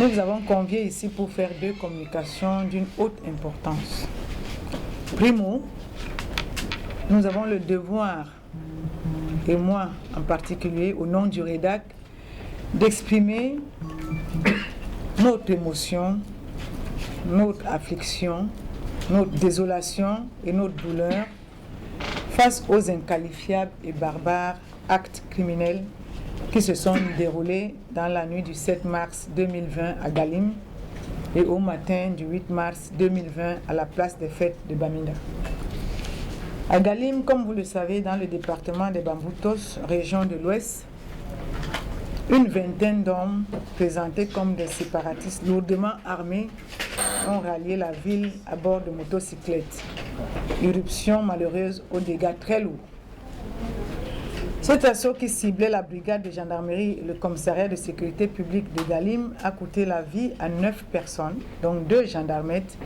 Nous vous avons conviés ici pour faire deux communications d'une haute importance. Primo, nous avons le devoir, et moi en particulier, au nom du REDAC, d'exprimer notre émotion, notre affliction, notre désolation et notre douleur face aux inqualifiables et barbares actes criminels qui se sont déroulés dans la nuit du 7 mars 2020 à Galim et au matin du 8 mars 2020 à la place des fêtes de Bamenda. À Galim, comme vous le savez, dans le département des Bamboutos, région de l'Ouest, une vingtaine d'hommes présentés comme des séparatistes lourdement armés ont rallié la ville à bord de motocyclettes. Irruption malheureuse aux dégâts très lourds. Cet assaut qui ciblait la brigade de gendarmerie et le commissariat de sécurité publique de Galim a coûté la vie à 9 personnes, dont 2 gendarmettes,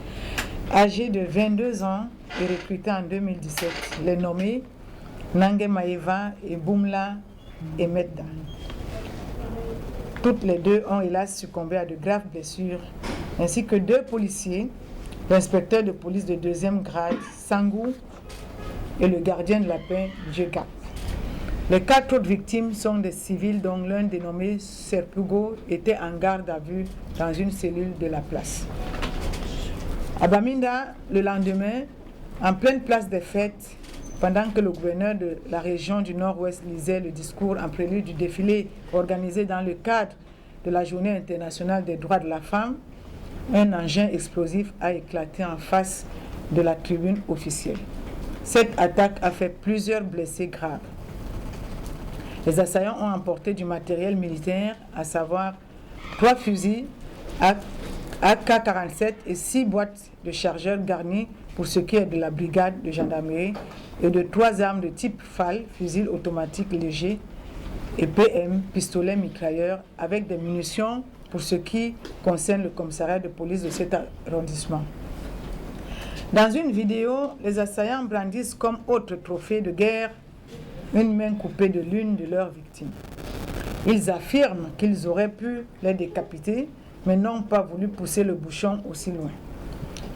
âgés de 22 ans et recrutés en 2017, les nommés Nange Maeva et Boumla et Medda. Toutes les deux ont hélas succombé à de graves blessures, ainsi que 2 policiers, l'inspecteur de police de 2e grade, Sangou, et le gardien de la paix, Djeka. Les 4 autres victimes sont des civils dont l'un dénommé Serpugo était en garde à vue dans une cellule de la place. À Bamenda, le lendemain, en pleine place des fêtes, pendant que le gouverneur de la région du Nord-Ouest lisait le discours en prélude du défilé organisé dans le cadre de la Journée internationale des droits de la femme, un engin explosif a éclaté en face de la tribune officielle. Cette attaque a fait plusieurs blessés graves. Les assaillants ont emporté du matériel militaire, à savoir 3 fusils AK-47 et 6 boîtes de chargeurs garnis pour ce qui est de la brigade de gendarmerie et de 3 armes de type FAL, fusil automatique léger, et PM, pistolet mitrailleur, avec des munitions pour ce qui concerne le commissariat de police de cet arrondissement. Dans une vidéo, les assaillants brandissent comme autre trophée de guerre une main coupée de l'une de leurs victimes. Ils affirment qu'ils auraient pu les décapiter, mais n'ont pas voulu pousser le bouchon aussi loin.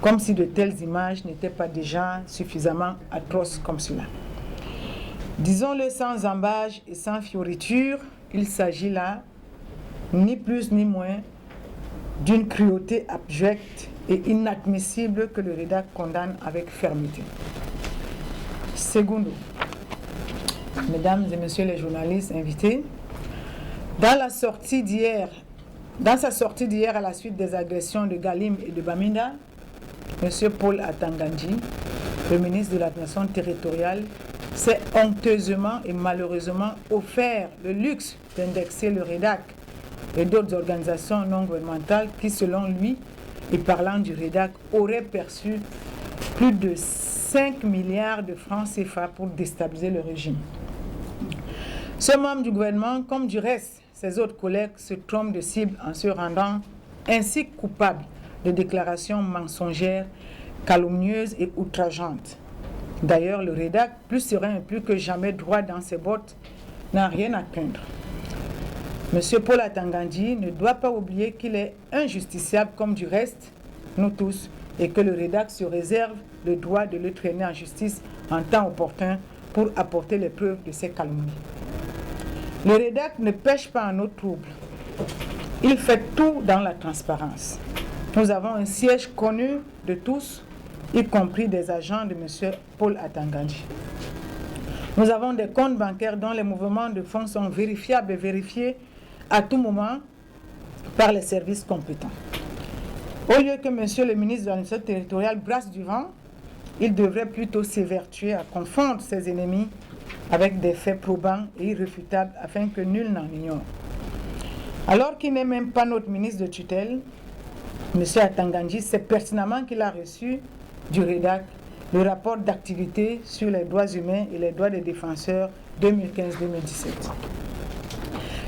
Comme si de telles images n'étaient pas déjà suffisamment atroces comme cela. Disons-le sans embâge et sans fioriture, il s'agit là, ni plus ni moins, d'une cruauté abjecte et inadmissible que le REDAC condamne avec fermeté. Secondo, mesdames et messieurs les journalistes invités, dans sa sortie d'hier à la suite des agressions de Galim et de Bamenda, M. Paul Atangandji, le ministre de l'administration territoriale, s'est honteusement et malheureusement offert le luxe d'indexer le REDAC et d'autres organisations non gouvernementales qui, selon lui, et parlant du REDAC, auraient perçu plus de 5 milliards de francs CFA pour déstabiliser le régime. Ce membre du gouvernement, comme du reste, ses autres collègues se trompent de cible en se rendant ainsi coupables de déclarations mensongères, calomnieuses et outrageantes. D'ailleurs, le REDAC, plus serein et plus que jamais droit dans ses bottes, n'a rien à craindre. M. Paul Atangandji ne doit pas oublier qu'il est injusticiable comme du reste, nous tous, et que le REDAC se réserve le droit de le traîner en justice en temps opportun pour apporter les preuves de ses calomnies. Le REDAC ne pêche pas en eau trouble. Il fait tout dans la transparence. Nous avons un siège connu de tous, y compris des agents de M. Paul Atangandji. Nous avons des comptes bancaires dont les mouvements de fonds sont vérifiables et vérifiés à tout moment par les services compétents. Au lieu que M. le ministre de l'administration territoriale brasse du vent, il devrait plutôt s'évertuer à confondre ses ennemis avec des faits probants et irréfutables afin que nul n'en ignore. Alors qu'il n'est même pas notre ministre de tutelle, M. Atangandji sait pertinemment qu'il a reçu du REDAC le rapport d'activité sur les droits humains et les droits des défenseurs 2015-2017.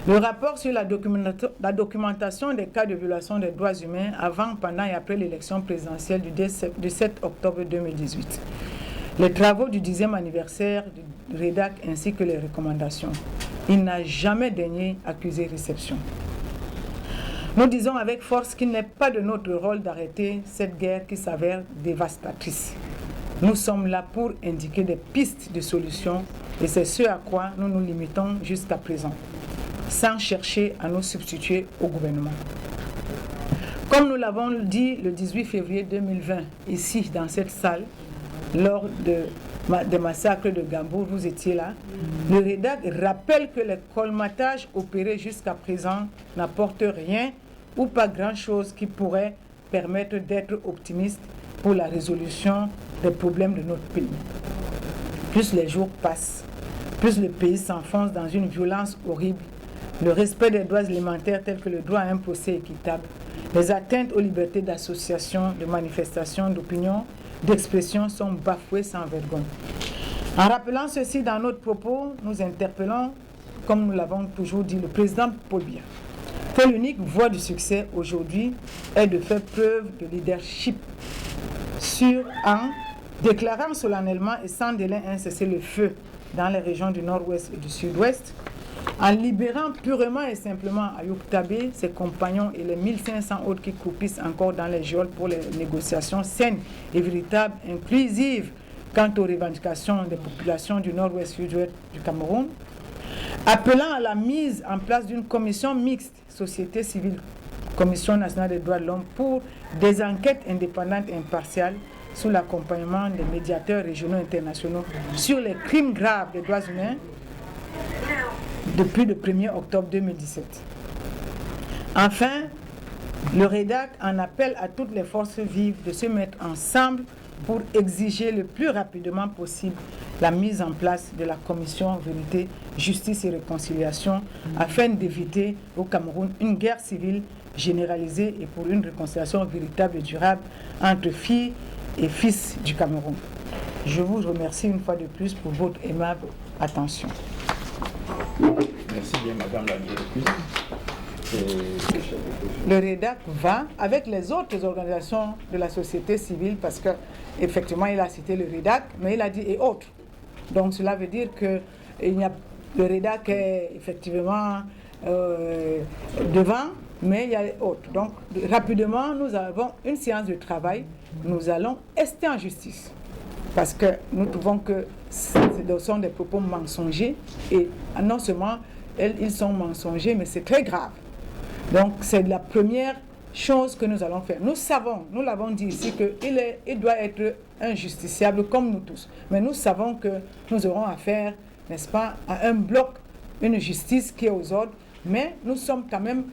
Le rapport sur la documentation des cas de violation des droits humains avant, pendant et après l'élection présidentielle du 7 octobre 2018. Les travaux du 10e anniversaire du REDAC ainsi que les recommandations. Il n'a jamais daigné accuser réception. Nous disons avec force qu'il n'est pas de notre rôle d'arrêter cette guerre qui s'avère dévastatrice. Nous sommes là pour indiquer des pistes de solutions et c'est ce à quoi nous nous limitons jusqu'à présent, sans chercher à nous substituer au gouvernement. Comme nous l'avons dit le 18 février 2020, ici dans cette salle, lors des massacres de Gambour, vous étiez là, le REDAC rappelle que les colmatages opérés jusqu'à présent n'apportent rien ou pas grand-chose qui pourrait permettre d'être optimiste pour la résolution des problèmes de notre pays. Plus les jours passent, plus le pays s'enfonce dans une violence horrible, le respect des droits élémentaires tels que le droit à un procès équitable, les atteintes aux libertés d'association, de manifestation, d'opinion, d'expression sont bafouées sans vergogne. En rappelant ceci dans notre propos, nous interpellons, comme nous l'avons toujours dit, le président Paul Biya, que l'unique voie du succès aujourd'hui est de faire preuve de leadership en déclarant solennellement et sans délai un cessez-le-feu dans les régions du nord-ouest et du sud-ouest, en libérant purement et simplement Ayoub Tabé, ses compagnons et les 1500 autres qui croupissent encore dans les geôles pour les négociations saines et véritables, inclusives quant aux revendications des populations du nord-ouest et sud-ouest du Cameroun, appelant à la mise en place d'une commission mixte, société civile, Commission nationale des droits de l'homme, pour des enquêtes indépendantes et impartiales sous l'accompagnement des médiateurs régionaux et internationaux sur les crimes graves des droits humains depuis le 1er octobre 2017. Enfin, le REDAC en appelle à toutes les forces vives de se mettre ensemble pour exiger le plus rapidement possible la mise en place de la commission Vérité, Justice et Réconciliation afin d'éviter au Cameroun une guerre civile généralisée et pour une réconciliation véritable et durable entre filles et fils du Cameroun. Je vous remercie une fois de plus pour votre aimable attention. Merci bien, Madame la Directrice. Le REDAC va avec les autres organisations de la société civile parce que effectivement il a cité le REDAC, mais il a dit et autres. Donc cela veut dire que le REDAC est effectivement devant, mais il y a autres. Donc rapidement, nous avons une séance de travail. Nous allons ester en justice parce que nous trouvons que ce sont des propos mensongers et non seulement ils sont mensongers, mais c'est très grave. Donc c'est la première chose que nous allons faire. Nous savons, nous l'avons dit ici, qu'il doit être injusticiable comme nous tous. Mais nous savons que nous aurons affaire, n'est-ce pas, à un bloc, une justice qui est aux ordres. Mais nous sommes quand même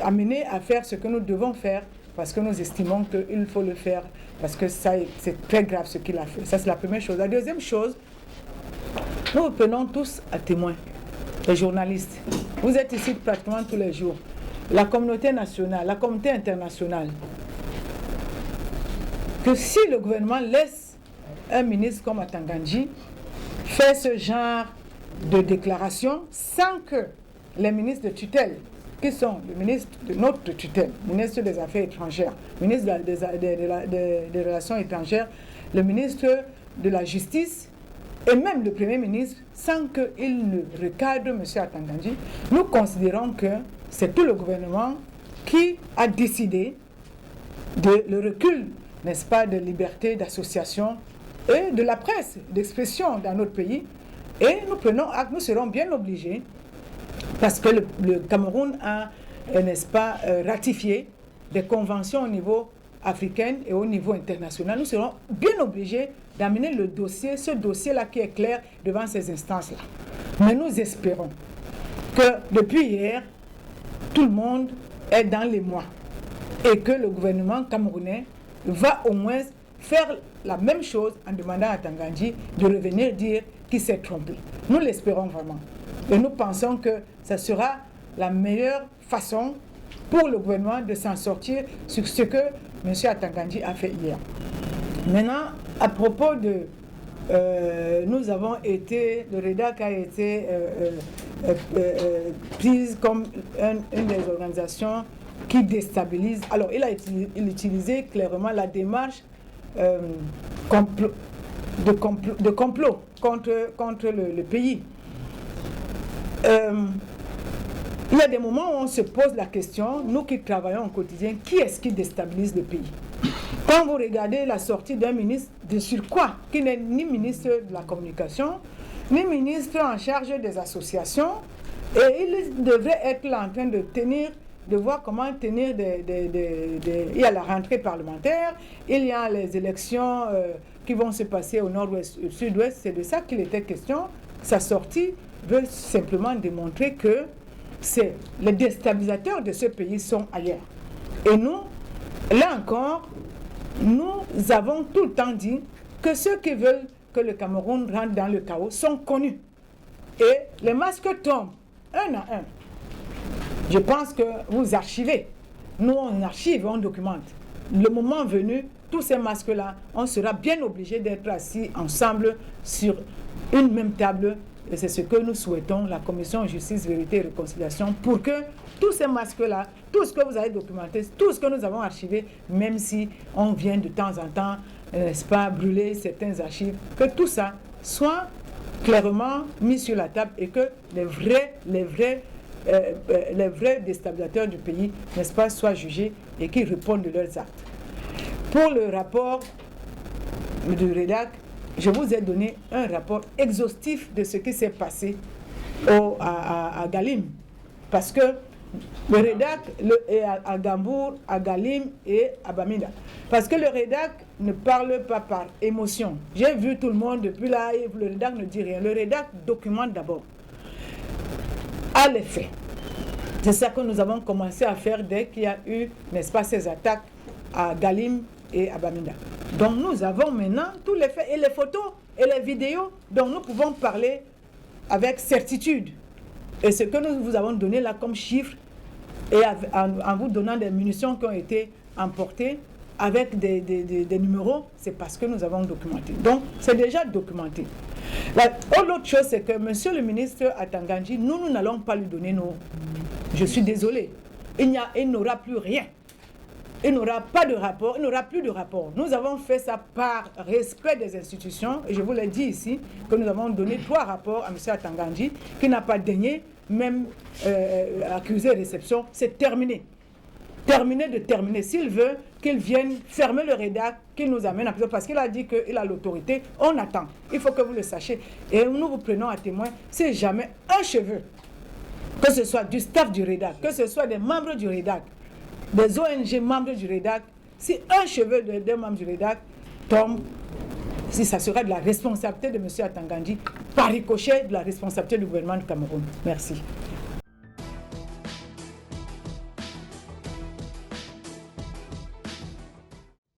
amenés à faire ce que nous devons faire parce que nous estimons qu'il faut le faire parce que c'est très grave ce qu'il a fait. Ça, c'est la première chose. La deuxième chose, nous prenons tous à témoin, les journalistes. Vous êtes ici pratiquement tous les jours. La communauté nationale, la communauté internationale. Que si le gouvernement laisse un ministre comme Atangandji faire ce genre de déclaration sans que les ministres de tutelle, qui sont le ministre de notre tutelle, ministre des Affaires étrangères, ministre des Relations étrangères, le ministre de la Justice et même le Premier ministre, sans qu'il ne recadre M. Atangandji, nous considérons que c'est tout le gouvernement qui a décidé de le recul, n'est-ce pas, de liberté d'association et de la presse, d'expression dans notre pays. Et nous serons bien obligés, parce que le Cameroun a, n'est-ce pas, ratifié des conventions au niveau africain et au niveau international. Nous serons bien obligés d'amener le dossier, ce dossier-là qui est clair devant ces instances-là. Mais nous espérons que depuis hier, tout le monde est dans les mois et que le gouvernement camerounais va au moins faire la même chose en demandant à Atangandji de revenir dire qu'il s'est trompé. Nous l'espérons vraiment. Et nous pensons que ce sera la meilleure façon pour le gouvernement de s'en sortir sur ce que M. Atangandji a fait hier. Maintenant, à propos de... nous avons été... Le REDAC a été prise comme une des organisations qui déstabilise. Alors, il a utilisé clairement la démarche de complot contre le pays. il y a des moments où on se pose la question, nous qui travaillons au quotidien, qui est-ce qui déstabilise le pays? Quand vous regardez la sortie d'un ministre de surcroît, qui n'est ni ministre de la communication, ni ministre en charge des associations, et il devrait être là en train de voir comment tenir il y a la rentrée parlementaire, il y a les élections qui vont se passer au nord-ouest, au sud-ouest, c'est de ça qu'il était question. Sa sortie veut simplement démontrer que les déstabilisateurs de ce pays sont ailleurs. Et nous, là encore, nous avons tout le temps dit que ceux qui veulent que le Cameroun rentre dans le chaos sont connus. Et les masques tombent un à un. Je pense que vous archivez. Nous, on archive, on documente. Le moment venu, tous ces masques-là, on sera bien obligé d'être assis ensemble sur une même table. Et c'est ce que nous souhaitons, la Commission Justice, Vérité et Réconciliation, pour que tous ces masques-là, tout ce que vous avez documenté, tout ce que nous avons archivé, même si on vient de temps en temps, n'est-ce pas, brûler certains archives, que tout ça soit clairement mis sur la table et que les vrais déstabilisateurs du pays, n'est-ce pas, soient jugés et qu'ils répondent de leurs actes. Pour le rapport du REDAC, je vous ai donné un rapport exhaustif de ce qui s'est passé à Galim. Parce que le REDAC est à Gambour, à Galim et à Bamenda. Parce que le REDAC ne parle pas par émotion. J'ai vu tout le monde depuis là, et le REDAC ne dit rien. Le REDAC documente d'abord. À l'effet. C'est ça que nous avons commencé à faire dès qu'il y a eu, n'est-ce pas, ces attaques à Galim et à Bamenda. Donc nous avons maintenant tous les faits et les photos et les vidéos dont nous pouvons parler avec certitude. Et ce que nous vous avons donné là comme chiffre, et en vous donnant des munitions qui ont été emportées avec des numéros, c'est parce que nous avons documenté. Donc c'est déjà documenté. L'autre chose, c'est que monsieur le ministre Atangandji, nous n'allons pas lui donner nos... Je suis désolé. Il n'aura plus rien. Il n'aura pas de rapport, il n'aura plus de rapport. Nous avons fait ça par respect des institutions, et je vous l'ai dit ici, que nous avons donné 3 rapports à M. Atangandji, qui n'a pas daigné, même accuser réception. C'est terminé. Terminé de terminer. S'il veut qu'il vienne fermer le REDAC, qu'il nous amène à prison, parce qu'il a dit qu'il a l'autorité, on attend. Il faut que vous le sachiez. Et nous vous prenons à témoin, c'est jamais un cheveu, que ce soit du staff du REDAC, que ce soit des membres du REDAC, des ONG membres du REDAC, si un cheveu d'un membre du REDAC tombe, si ça sera de la responsabilité de M. Atangandji, par ricochet de la responsabilité du gouvernement du Cameroun. Merci.